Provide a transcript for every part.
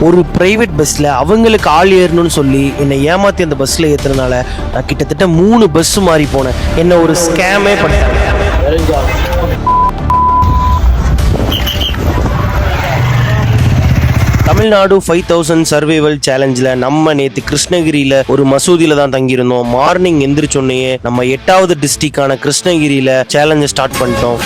ஒரு பிரைவேட் பஸ்ஸில் அவங்களுக்கு ஆள் ஏறணும்னு சொல்லி என்னை ஏமாற்றி அந்த பஸ்ஸில் ஏற்றுறதுனால நான் கிட்டத்தட்ட 3 பஸ் மாறி போனேன். என்ன ஒரு ஸ்கேமே பண்ணிட்டாங்க. தமிழ்நாடு 5000 சர்வைவல் சேலஞ்சில் நம்ம நேற்று கிருஷ்ணகிரியில் ஒரு மசூதியில் தான் தங்கியிருந்தோம். மார்னிங் எந்திரிச்சோன்னே நம்ம 8வது டிஸ்ட்ரிக்டான கிருஷ்ணகிரியில் சேலஞ்சை ஸ்டார்ட் பண்ணிட்டோம்.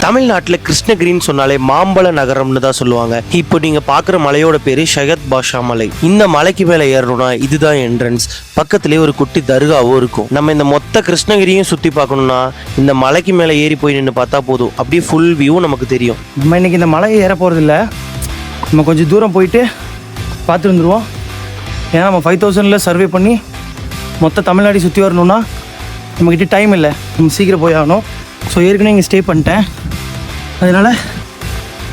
தமிழ்நாட்டில் கிருஷ்ணகிரின்னு சொன்னாலே மாம்பழ நகரம்னு தான் சொல்லுவாங்க. இப்போ நீங்க பாக்குற மலையோட பேரு ஷகத் பாஷா மலை. இந்த மலைக்கு மேல ஏறணும்னா இதுதான் என்ட்ரன்ஸ். பக்கத்திலே ஒரு குட்டி தர்காவும் இருக்கும். நம்ம இந்த மொத்த கிருஷ்ணகிரியும் சுத்தி பார்க்கணும்னா இந்த மலைக்கு மேல ஏறி போய் நின்று பார்த்தா போதும், அப்படியே ஃபுல் வியூ நமக்கு தெரியும். நம்ம இன்னைக்கு இந்த மலையை ஏற போறது இல்லை, நம்ம கொஞ்சம் தூரம் போயிட்டு பார்த்து வந்துடுவோம். ஏன்னா நம்ம 5000ல் சர்வே பண்ணி மொத்த தமிழ்நாடு சுற்றி வரணும்னா நம்மக்கிட்ட டைம் இல்லை, நம்ம சீக்கிரம் போய் ஆகணும். ஸோ ஏற்கனவே இங்கே ஸ்டே பண்ணிட்டேன், அதனால்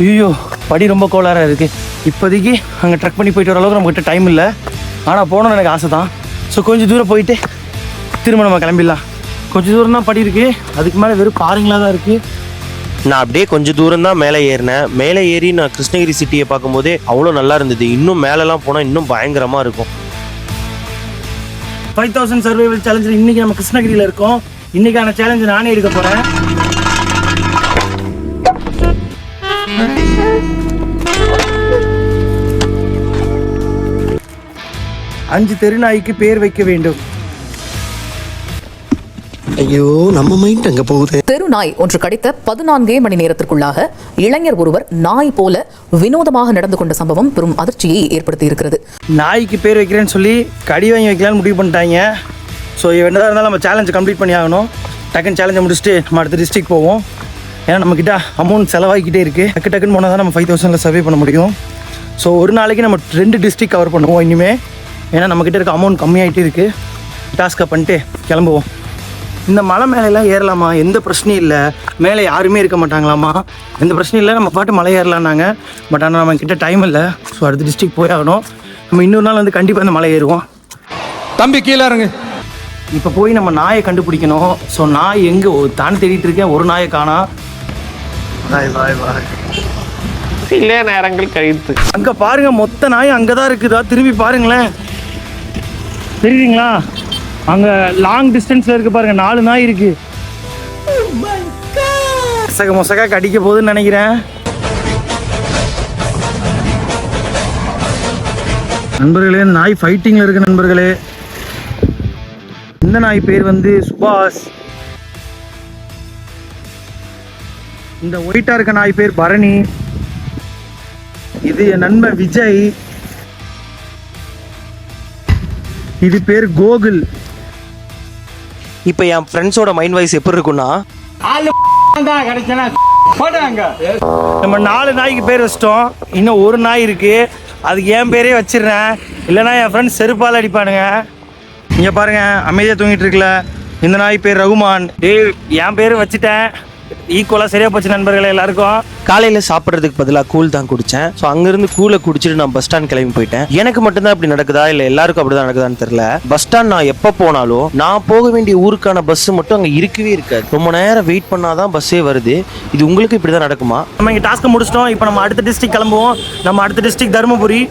ஐயோ படி ரொம்ப கோளாறாக இருக்குது. இப்போதைக்கு அங்கே ட்ரக் பண்ணி போயிட்டு வர அளவுக்கு நம்மக்கிட்ட டைம் இல்லை. ஆனால் போகணுன்னு எனக்கு ஆசை தான். ஸோ கொஞ்சம் தூரம் போயிட்டு திரும்ப நம்ம கிளம்பிடலாம். கொஞ்சம் தூரம் தான் படி இருக்குது, அதுக்கு மேலே வெறும் பாருங்களாக தான் இருக்குது. நான் அப்படியே கொஞ்சம் தூரம் தான் மேலே ஏறினேன். மேலே ஏறி நான் கிருஷ்ணகிரி சிட்டியை பார்க்கும்போதே அவ்வளோ நல்லா இருந்தது. இன்னும் மேலெலாம் போனால் இன்னும் பயங்கரமாக இருக்கும். 5000 சர்வைவல் சேலஞ்சில் இன்றைக்கி நம்ம கிருஷ்ணகிரியில் இருக்கோம். இன்றைக்கான சேலஞ்சு நானே எடுக்க போகிறேன். அஞ்சு தெருநாய்க்கு பேர் வைக்க வேண்டும். ஐயோ நம்ம மைண்ட் அங்கே போகுது. தெருநாய் ஒன்று கடித்த 14 மணி நேரத்திற்குள்ளாக இளைஞர் ஒருவர் நாய் போல வினோதமாக நடந்து கொண்ட சம்பவம் பெரும் அதிர்ச்சியை ஏற்படுத்தி இருக்கிறது. நாய்க்கு பேர் வைக்கிறேன்னு சொல்லி கடி வாங்கி வைக்கலான்னு முடிவு பண்ணிட்டாங்க. ஸோ என்னதான் இருந்தாலும் நம்ம சேலஞ்சை கம்ப்ளீட் பண்ணி ஆகணும். டக்குன்னு சேலஞ்சை முடிச்சுட்டு நம்ம அடுத்த டிஸ்ட்ரிக்ட் போவோம். ஏன்னா நம்மக்கிட்ட அமௌண்ட் செலவாகிக்கிட்டே இருக்குது. டக்குன்னு போனால் தான் நம்ம 5000ல் சர்வே பண்ண முடியும். ஸோ ஒரு நாளைக்கு நம்ம 2 டிஸ்ட்ரிக்ட் கவர் பண்ணுவோம் இனிமேல். ஏன்னா நம்மக்கிட்ட இருக்க அமௌண்ட் கம்மியாகிட்டே இருக்குது. டாஸ்க்கை பண்ணிட்டு கிளம்புவோம். இந்த மலை மேலெல்லாம் ஏறலாமா, எந்த பிரச்சனையும் இல்லை. மேலே யாருமே இருக்க மாட்டாங்களாமா, எந்த பிரச்சனையும் இல்லை. நம்ம பாட்டு மலை ஏறலான்னாங்க. பட் ஆனால் நம்மக்கிட்ட டைம் இல்லை. ஸோ அடுத்த டிஸ்ட்ரிக்ட் போய் ஆகணும். நம்ம இன்னொரு நாள் வந்து கண்டிப்பாக இந்த மலை ஏறுவோம். தம்பி கீழே இறங்கு. இப்போ போய் நம்ம நாயை கண்டுபிடிக்கணும். ஸோ நாய் எங்கே தான் தேடிட்டு இருக்கேன், ஒரு நாயை காணா. சில நேரங்கள் கழித்து அங்கே பாருங்க, மொத்த நாய் அங்கே தான் இருக்குதா. திரும்பி பாருங்களேன், தெரியுதுங்களா? அங்கே லாங் டிஸ்டன்ஸில் இருக்கு பாருங்க, 4 நாய் இருக்கு. மொசகா கடிக்க போகுதுன்னு நினைக்கிறேன். நண்பர்களே, நாய் ஃபைட்டிங்கில் இருக்கு நண்பர்களே. இந்த நாய் பேர் வந்து சுபாஷ். இந்த ஒயிட்டா இருக்க நாய் பேர் பரணி. இது என் நண்பன் விஜய். இது பேர் கோகுல். இப்போ என் ஃப்ரெண்ட்ஸோட மைண்ட் வாய்ஸ் எப்படி இருக்குன்னா, நம்ம 4 நாய்க்கு பேர் வச்சிட்டோம். இன்னும் ஒரு நாய் இருக்கு, அதுக்கு என் பேரே வச்சிடுறேன். இல்லைன்னா என் ஃப்ரெண்ட்ஸ் செருப்பால் அடிப்பானுங்க. இங்கே பாருங்க, அமைதியாக தூங்கிட்டு இருக்குல்ல, இந்த நாய் பேர் ரகுமான். என் பேர் வச்சுட்டேன். ஈக்குவலாக சரியாக போச்சு நண்பர்களே எல்லாருக்கும். காலையில் சாப்பிட்றதுக்கு பதிலாக கூழ் தான் குடித்தேன். ஸோ அங்கேருந்து கூலை குடிச்சிட்டு நான் பஸ் ஸ்டாண்ட் கிளம்பி போயிட்டேன். எனக்கு மட்டும்தான் இப்படி நடக்குதா இல்லை எல்லாருக்கும் அப்படி தான் நடக்குதான்னு தெரியல. பஸ் ஸ்டாண்ட் நான் எப்போ போனாலும் நான் போக வேண்டிய ஊருக்கான பஸ் மட்டும் அங்கே இருக்கவே இருக்காது. ரொம்ப நேரம் வெயிட் பண்ணாதான் பஸ்ஸே வருது. இது உங்களுக்கு இப்படி தான் நடக்குமா? நம்ம இங்கே டாஸ்க்கை முடிச்சிட்டோம். இப்போ நம்ம அடுத்த டிஸ்ட்ரிக்ட் கிளம்புவோம். நம்ம அடுத்த டிஸ்ட்ரிக்ட் தருமபுரி.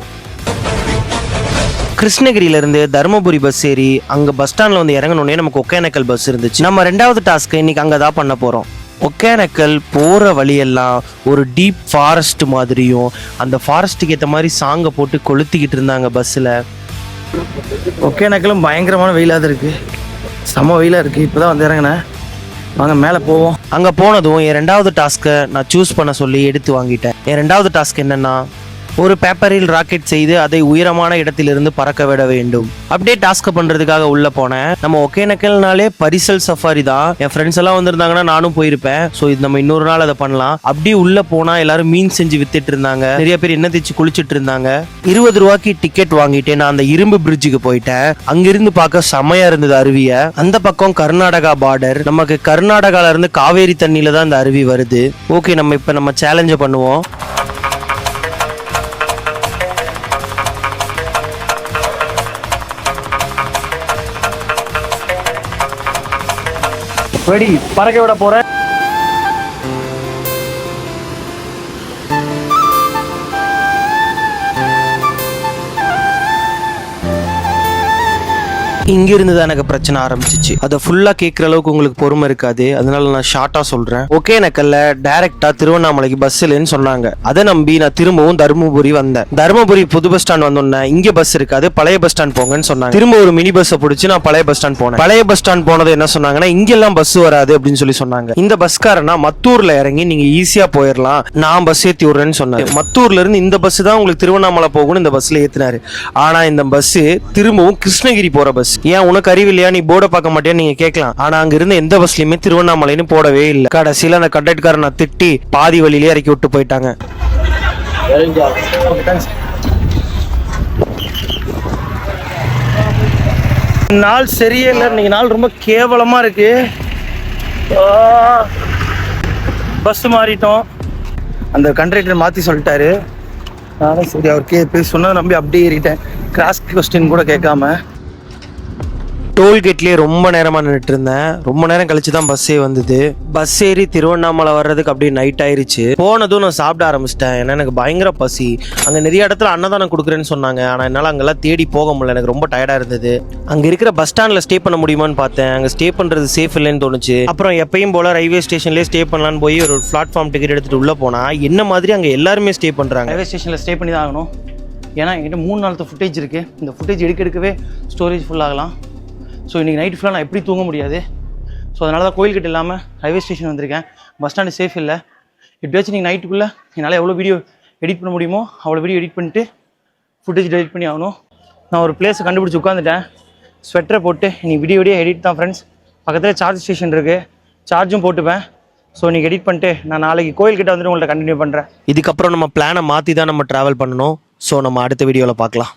கிருஷ்ணகிரியிலேருந்து தருமபுரி பஸ் ஏறி அங்கே பஸ் ஸ்டாண்டில் வந்து இறங்கணுன்னே நமக்கு ஒகேனக்கல் பஸ் இருந்துச்சு. நம்ம 2வது டாஸ்க்கு இன்னைக்கு அங்கே தான் பண்ண போகிறோம். ஒகேனக்கல் போகிற வழியெல்லாம் ஒரு டீப் ஃபாரஸ்ட் மாதிரியும், அந்த ஃபாரஸ்ட்டுக்கு ஏற்ற மாதிரி சாங்கை போட்டு கொளுத்திக்கிட்டு இருந்தாங்க பஸ்ஸில். ஒகேனக்கலும் பயங்கரமான வெயிலாக தான் இருக்குது, செம்ம வெயிலாக இருக்குது. இப்போ தான் வந்து இறங்கினேன். வாங்க மேலே போவோம். அங்கே போனதும் என் 2வது டாஸ்க்கை நான் சூஸ் பண்ண சொல்லி எடுத்து வாங்கிட்டேன். என் 2வது டாஸ்க் என்னென்னா, ஒரு பேப்பரில் ராக்கெட் செய்து அதை உயரமான இடத்திலிருந்து பறக்க விட வேண்டும். அப்படியே டாஸ்க் பண்றதுக்காக உள்ள போனேன். நம்ம ஒகேனக்கல்னாலே பரிசல் சஃபாரி தான். என் ஃப்ரெண்ட்ஸ் எல்லாம் வந்திருந்தாங்கன்னா நானும் போயிருப்பேன். ஸோ இது நம்ம இன்னொரு நாள் அதை பண்ணலாம். அப்படியே உள்ள போனா எல்லாரும் மீன் செஞ்சு வித்துட்டு இருந்தாங்க. நிறைய பேர் எண்ணெய் தேய்ச்சி குளிச்சுட்டு இருந்தாங்க. 20 ரூபாய்க்கு டிக்கெட் வாங்கிட்டு நான் அந்த இரும்பு பிரிட்ஜுக்கு போயிட்டேன். அங்கிருந்து பார்க்க செமையா இருந்தது அருவிய. அந்த பக்கம் கர்நாடகா பார்டர். நமக்கு கர்நாடகால இருந்து காவேரி தண்ணியில தான் இந்த அருவி வருது. ஓகே, நம்ம இப்ப நம்ம சேலஞ்ச பண்ணுவோம். ரெடி, பறக்க விட போறேன். இங்கிருந்து தான் எனக்கு பிரச்சனை ஆரம்பிச்சிச்சு. அதை ஃபுல்லாக கேட்குற அளவுக்கு உங்களுக்கு பொறுமை இருக்காது, அதனால நான் ஷார்ட்டாக சொல்கிறேன். ஒகேனக்கல்ல டைரெக்டாக திருவண்ணாமலைக்கு பஸ் இல்லைன்னு சொன்னாங்க. அதை நம்பி நான் திரும்பவும் தருமபுரி வந்தேன். தருமபுரி புது பஸ் ஸ்டாண்ட் வந்தோன்னே இங்கே பஸ் இருக்காது, பழைய பஸ் ஸ்டாண்ட் போங்கன்னு சொன்னாங்க. திரும்ப ஒரு மினி பஸ்ஸை பிடிச்சி நான் பழைய பஸ் ஸ்டாண்ட் போனேன். பழைய பஸ் ஸ்டாண்ட் போனது என்ன சொன்னாங்கன்னா, இங்கெல்லாம் பஸ் வராது அப்படின்னு சொல்லி சொன்னாங்க. இந்த பஸ்காரனா மத்தூர்ல இறங்கி நீங்க ஈஸியா போயிடலாம், நான் பஸ் ஏற்றி விடுறேன்னு சொன்னாங்க. மத்தூர்ல இருந்து இந்த பஸ் தான் உங்களுக்கு திருவண்ணாமலை போகணும் இந்த பஸ்ல ஏத்தினாரு. ஆனா இந்த பஸ் திரும்பவும் கிருஷ்ணகிரி போற பஸ். ஏன் உனக்கு அறிவு இல்லையா, நீ போர்டை பார்க்க மாட்டியான்னு நீங்க கேட்கலாம். ஆனா அங்க இருந்த எந்த பஸ்லயுமே திருவண்ணாமலைன்னு போடவே இல்லை. கடைசியில அந்த கண்டக்டர்காரனை திட்டி பாதி வழியிலே இறக்கி விட்டு போயிட்டாங்க. நாள் சரியே இல்லை, இன்னைக்கு நாள் ரொம்ப கேவலமா இருக்கு. பஸ் மாறிட்டோம், அந்த கண்டக்டர் மாற்றி சொல்லிட்டாரு. நானும் சரி அவர் போய் சொன்னதை நம்பி அப்படியே ஏறிட்டேன், கிராஸ் கொஸ்டின் கூட கேட்காம. டோல்கேட்லேயே ரொம்ப நேரமாக நின்றுட்டு இருந்தேன். ரொம்ப நேரம் கழிச்சு தான் பஸ்ஸே வந்தது. பஸ் ஏறி திருவண்ணாமலை வர்றதுக்கு அப்படியே நைட் ஆயிடுச்சு. போனதும் நான் சாப்பிட ஆரம்பிச்சிட்டேன், ஏன்னா எனக்கு பயங்கர பசி. அங்கே நிறைய இடத்துல அன்னதானம் கொடுக்குறேன்னு சொன்னாங்க, ஆனால் என்னால் அங்கெல்லாம் தேடி போக முடியல, எனக்கு ரொம்ப டயர்டாக இருந்தது. அங்கே இருக்கிற பஸ் ஸ்டாண்டில் ஸ்டே பண்ண முடியுமான்னு பார்த்தேன், அங்கே ஸ்டே பண்ணுறது சேஃப் இல்லைன்னு தோணுச்சு. அப்புறம் எப்பயும் போல் ரயில்வே ஸ்டேஷன்லேயே ஸ்டே பண்ணலான்னு போய் ஒரு பிளாட்ஃபார்ம் டிக்கெட் எடுத்துகிட்டு உள்ளே போனால் என்ன மாதிரி அங்கே எல்லாருமே ஸ்டே பண்ணுறாங்க. ரயில்வே ஸ்டேஷனில் ஸ்டே பண்ணி தான் ஆகணும், ஏன்னா என்கிட்ட 3 நாளத்து ஃபுட்டேஜ் இருக்குது. இந்த ஃபுட்டேஜ் எடுக்கவே ஸ்டோரேஜ் ஃபுல் ஆகலாம். ஸோ இன்றைக்கி நைட் ஃபுல்லாக நான் எப்படி தூங்க முடியாது. ஸோ அதனால தான் கோயில்கிட்ட இல்லாமல் ரயில்வே ஸ்டேஷன் வந்திருக்கேன். பஸ் ஸ்டாண்டு சேஃப் இல்லை. எப்படியாச்சும் நீங்கள் நைட்டுக்குள்ளே என்னால் எவ்வளோ வீடியோ எடிட் பண்ண முடியுமோ அவ்வளோ வீடியோ எடிட் பண்ணிட்டு ஃபுட்டேஜ் டெலிட் பண்ணி ஆகணும். நான் ஒரு பிளேஸை கண்டுபிடிச்சி உட்காந்துட்டேன், ஸ்வெட்டரை போட்டு இன்றைக்கி வீடியோ எடிட் தான் ஃப்ரெண்ட்ஸ். பக்கத்தில் சார்ஜ் ஸ்டேஷன் இருக்குது, சார்ஜும் போட்டுப்பேன். ஸோ இன்றைக்கி எடிட் பண்ணிட்டு நான் நாளைக்கு கோயில்கிட்ட வந்துட்டு உங்கள்கிட்ட கண்டினியூ பண்ணுறேன். இதுக்கப்புறம் நம்ம பிளானை மாற்றி தான் நம்ம ட்ராவல் பண்ணணும். ஸோ நம்ம அடுத்த வீடியோவில் பார்க்கலாம்.